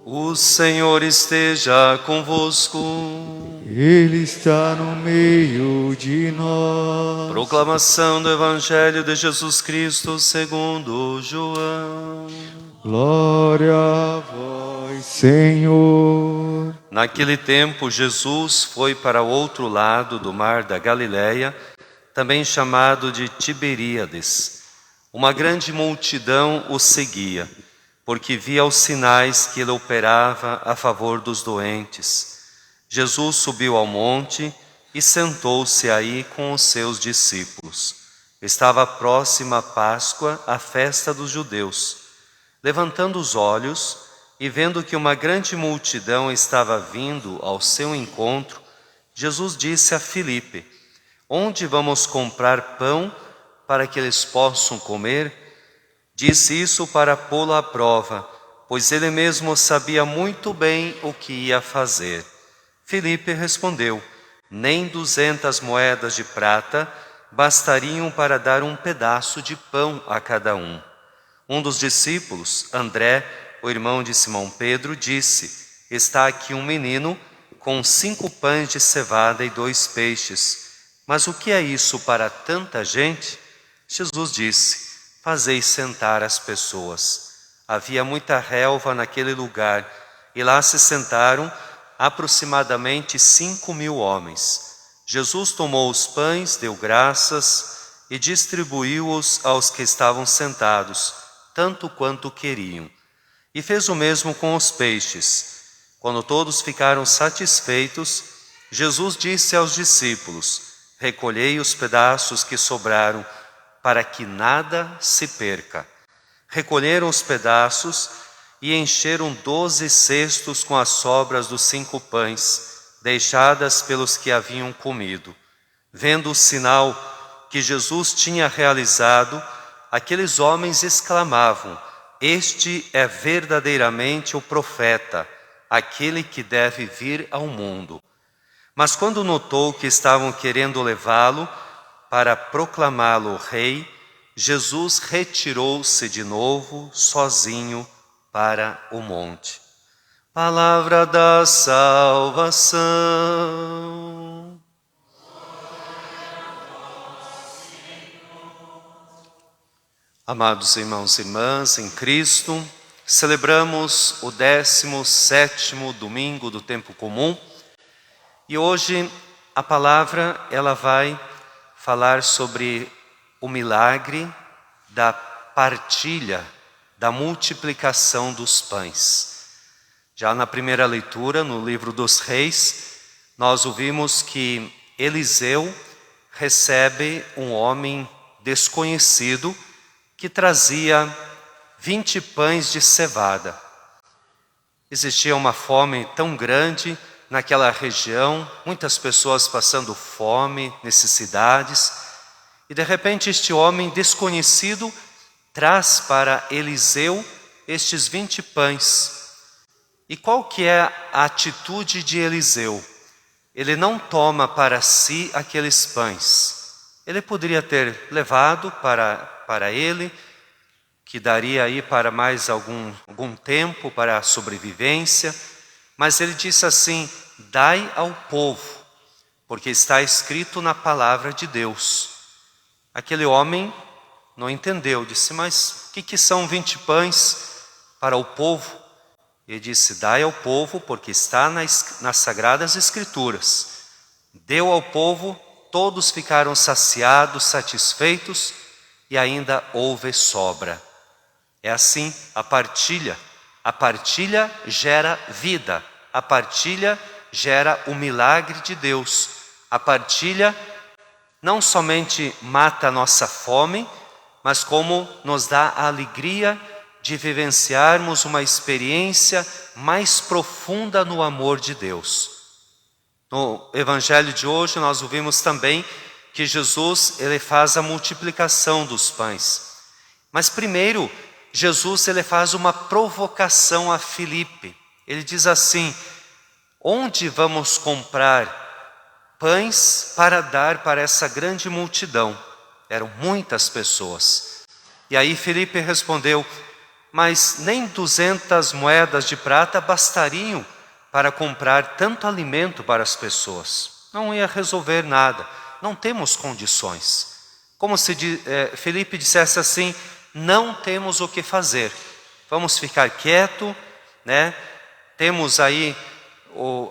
O Senhor esteja convosco. Ele está no meio de nós. Proclamação do Evangelho de Jesus Cristo segundo João. Glória a vós, Senhor. Naquele tempo, Jesus foi para o outro lado do mar da Galileia, também chamado de Tiberíades. Uma grande multidão o seguia, porque via os sinais que ele operava a favor dos doentes. Jesus subiu ao monte e sentou-se aí com os seus discípulos. Estava próxima a Páscoa, a festa dos judeus. Levantando os olhos e vendo que uma grande multidão estava vindo ao seu encontro, Jesus disse a Filipe: Onde vamos comprar pão para que eles possam comer? Disse isso para pô-lo à prova, pois ele mesmo sabia muito bem o que ia fazer. Filipe respondeu: Nem 200 moedas de prata bastariam para dar um pedaço de pão a cada um. Um dos discípulos, André, o irmão de Simão Pedro, disse: Está aqui um menino com 5 pães de cevada e 2 peixes. Mas o que é isso para tanta gente? Jesus disse: Fazei sentar as pessoas. Havia muita relva naquele lugar, e lá se sentaram aproximadamente 5.000 homens. Jesus tomou os pães, deu graças e distribuiu-os aos que estavam sentados, tanto quanto queriam. E fez o mesmo com os peixes. Quando todos ficaram satisfeitos, Jesus disse aos discípulos: Recolhei os pedaços que sobraram, para que nada se perca. Recolheram os pedaços e encheram 12 cestos com as sobras dos 5 pães, deixadas pelos que haviam comido. Vendo o sinal que Jesus tinha realizado, aqueles homens exclamavam: Este é verdadeiramente o profeta, aquele que deve vir ao mundo. Mas quando notou que estavam querendo levá-lo para proclamá-lo rei, Jesus retirou-se de novo, sozinho, para o monte. Palavra da salvação. Amados irmãos e irmãs em Cristo, celebramos o 17º domingo do tempo comum e hoje a palavra ela vai falar sobre o milagre da partilha, da multiplicação dos pães. Já na primeira leitura, no livro dos Reis, nós ouvimos que Eliseu recebe um homem desconhecido que trazia 20 pães de cevada. Existia uma fome tão grande naquela região, muitas pessoas passando fome, necessidades, e de repente este homem desconhecido traz para Eliseu estes 20 pães. E qual que é a atitude de Eliseu? Ele não toma para si aqueles pães. Ele poderia ter levado para ele, que daria aí para mais algum tempo para a sobrevivência, mas ele disse assim: dai ao povo, porque está escrito na palavra de Deus. Aquele homem não entendeu, disse: mas o que são 20 pães para o povo? Ele disse: dai ao povo, porque está nas Sagradas Escrituras. Deu ao povo, todos ficaram saciados, satisfeitos, e ainda houve sobra. É assim a partilha. A partilha gera vida. A partilha gera o milagre de Deus. A partilha não somente mata a nossa fome, mas como nos dá a alegria de vivenciarmos uma experiência mais profunda no amor de Deus. No Evangelho de hoje nós ouvimos também que Jesus ele faz a multiplicação dos pães. Mas primeiro, Jesus ele faz uma provocação a Filipe. Ele diz assim: onde vamos comprar pães para dar para essa grande multidão? Eram muitas pessoas. E aí Filipe respondeu: mas nem 200 moedas de prata bastariam para comprar tanto alimento para as pessoas. Não ia resolver nada, não temos condições. Como se Felipe dissesse assim, não temos o que fazer, vamos ficar quieto, né? Temos aí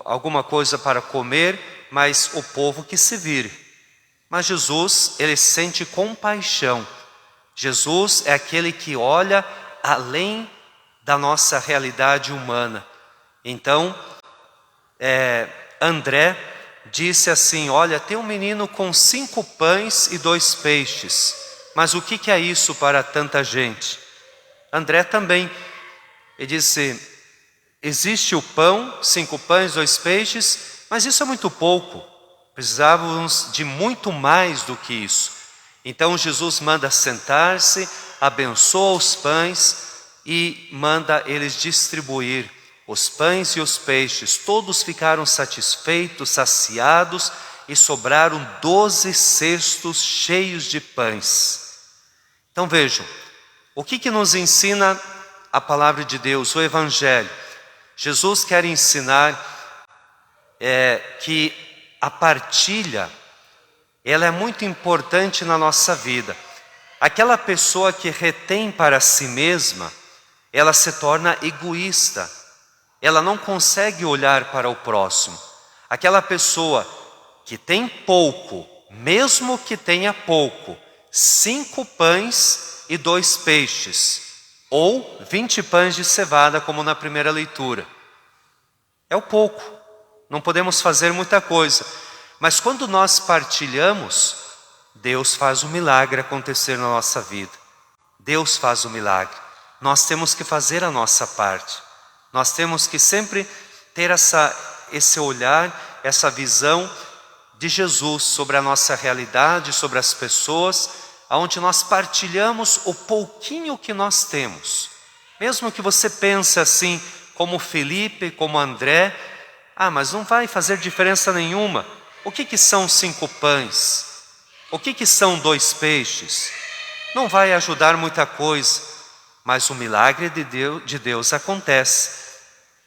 alguma coisa para comer, mas o povo que se vire. Mas Jesus, ele sente compaixão. Jesus é aquele que olha além da nossa realidade humana. Então, André disse assim, olha, tem um menino com 5 pães e 2 peixes, mas o que é isso para tanta gente? André também, ele disse, existe o pão, 5 pães, 2 peixes, mas isso é muito pouco, precisávamos de muito mais do que isso. Então Jesus manda sentar-se, abençoa os pães e manda eles distribuir os pães e os peixes. Todos ficaram satisfeitos, saciados e sobraram 12 cestos cheios de pães. Então vejam, o que nos ensina a palavra de Deus, o Evangelho? Jesus quer ensinar que a partilha, ela é muito importante na nossa vida. Aquela pessoa que retém para si mesma, ela se torna egoísta. Ela não consegue olhar para o próximo. Aquela pessoa que tem pouco, mesmo que tenha pouco, 5 pães e 2 peixes, ou 20 pães de cevada, como na primeira leitura. É o pouco, não podemos fazer muita coisa. Mas quando nós partilhamos, Deus faz um milagre acontecer na nossa vida. Deus faz o milagre. Nós temos que fazer a nossa parte. Nós temos que sempre ter esse olhar, essa visão de Jesus sobre a nossa realidade, sobre as pessoas, onde nós partilhamos o pouquinho que nós temos. Mesmo que você pense assim, como Felipe, como André, mas não vai fazer diferença nenhuma. O que são 5 pães? O que são 2 peixes? Não vai ajudar muita coisa, mas o milagre de Deus acontece.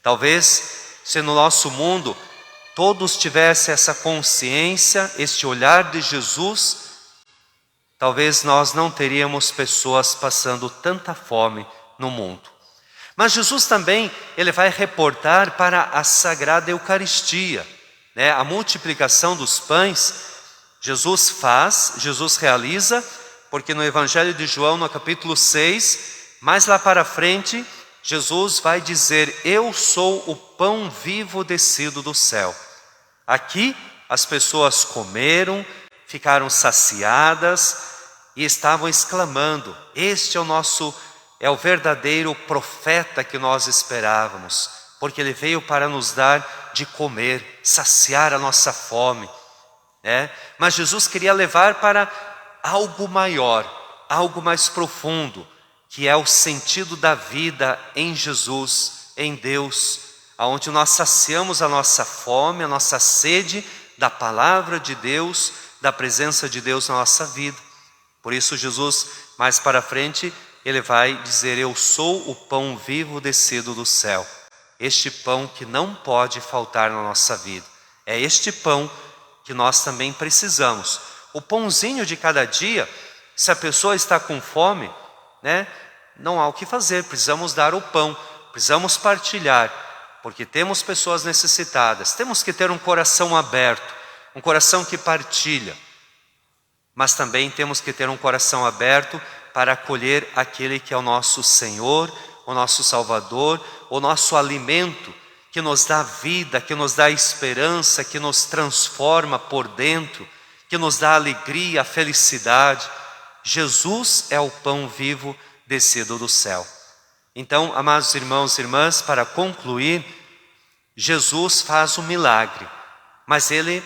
Talvez, se no nosso mundo todos tivessem essa consciência, este olhar de Jesus, talvez nós não teríamos pessoas passando tanta fome no mundo. Mas Jesus também, ele vai reportar para a Sagrada Eucaristia, né? A multiplicação dos pães, Jesus realiza, porque no Evangelho de João, no capítulo 6, mais lá para frente, Jesus vai dizer, eu sou o pão vivo descido do céu. Aqui as pessoas comeram, ficaram saciadas e estavam exclamando, este é o verdadeiro profeta que nós esperávamos, porque ele veio para nos dar de comer, saciar a nossa fome, né? Mas Jesus queria levar para algo maior, algo mais profundo, que é o sentido da vida em Jesus, em Deus, onde nós saciamos a nossa fome, a nossa sede da palavra de Deus, da presença de Deus na nossa vida. Por isso Jesus, mais para frente, ele vai dizer, eu sou o pão vivo descido do céu. Este pão que não pode faltar na nossa vida. É este pão que nós também precisamos. O pãozinho de cada dia, se a pessoa está com fome, né, não há o que fazer, precisamos dar o pão, precisamos partilhar, porque temos pessoas necessitadas. Temos que ter um coração aberto, um coração que partilha, mas também temos que ter um coração aberto para acolher aquele que é o nosso Senhor, o nosso Salvador, o nosso alimento, que nos dá vida, que nos dá esperança, que nos transforma por dentro, que nos dá alegria, felicidade. Jesus é o pão vivo descido do céu. Então, amados irmãos e irmãs, para concluir, Jesus faz um milagre, mas ele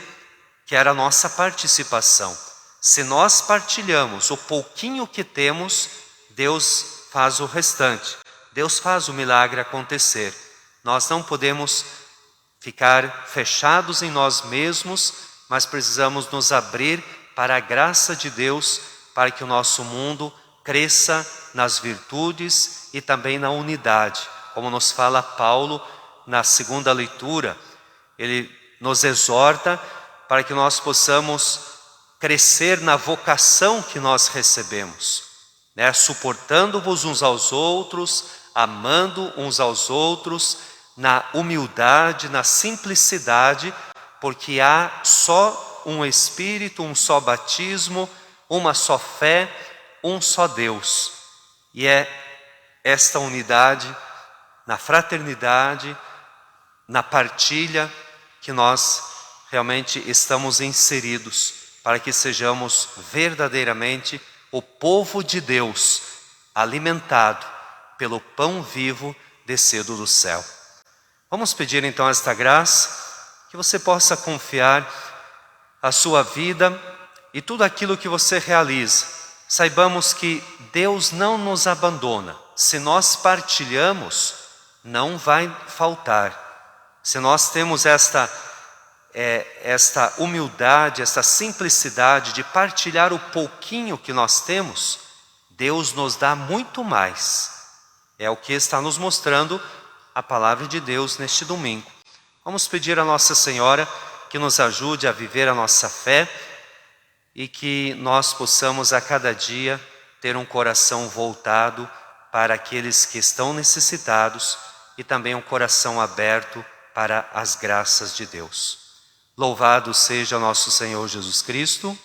quer a nossa participação. Se nós partilhamos o pouquinho que temos, Deus faz o restante. Deus faz o milagre acontecer. Nós não podemos ficar fechados em nós mesmos, mas precisamos nos abrir para a graça de Deus, para que o nosso mundo cresça nas virtudes e também na unidade. Como nos fala Paulo na segunda leitura, ele nos exorta para que nós possamos crescer na vocação que nós recebemos, né? Suportando-vos uns aos outros, amando uns aos outros, na humildade, na simplicidade, porque há só um Espírito, um só batismo, uma só fé, um só Deus. E é esta unidade, na fraternidade, na partilha, que nós realmente estamos inseridos, para que sejamos verdadeiramente o povo de Deus, alimentado pelo pão vivo descido do céu. Vamos pedir então esta graça, que você possa confiar a sua vida e tudo aquilo que você realiza. Saibamos que Deus não nos abandona. Se nós partilhamos, não vai faltar. Se nós temos esta humildade, esta simplicidade de partilhar o pouquinho que nós temos, Deus nos dá muito mais. É o que está nos mostrando a palavra de Deus neste domingo. Vamos pedir a Nossa Senhora que nos ajude a viver a nossa fé e que nós possamos a cada dia ter um coração voltado para aqueles que estão necessitados e também um coração aberto para as graças de Deus. Louvado seja nosso Senhor Jesus Cristo.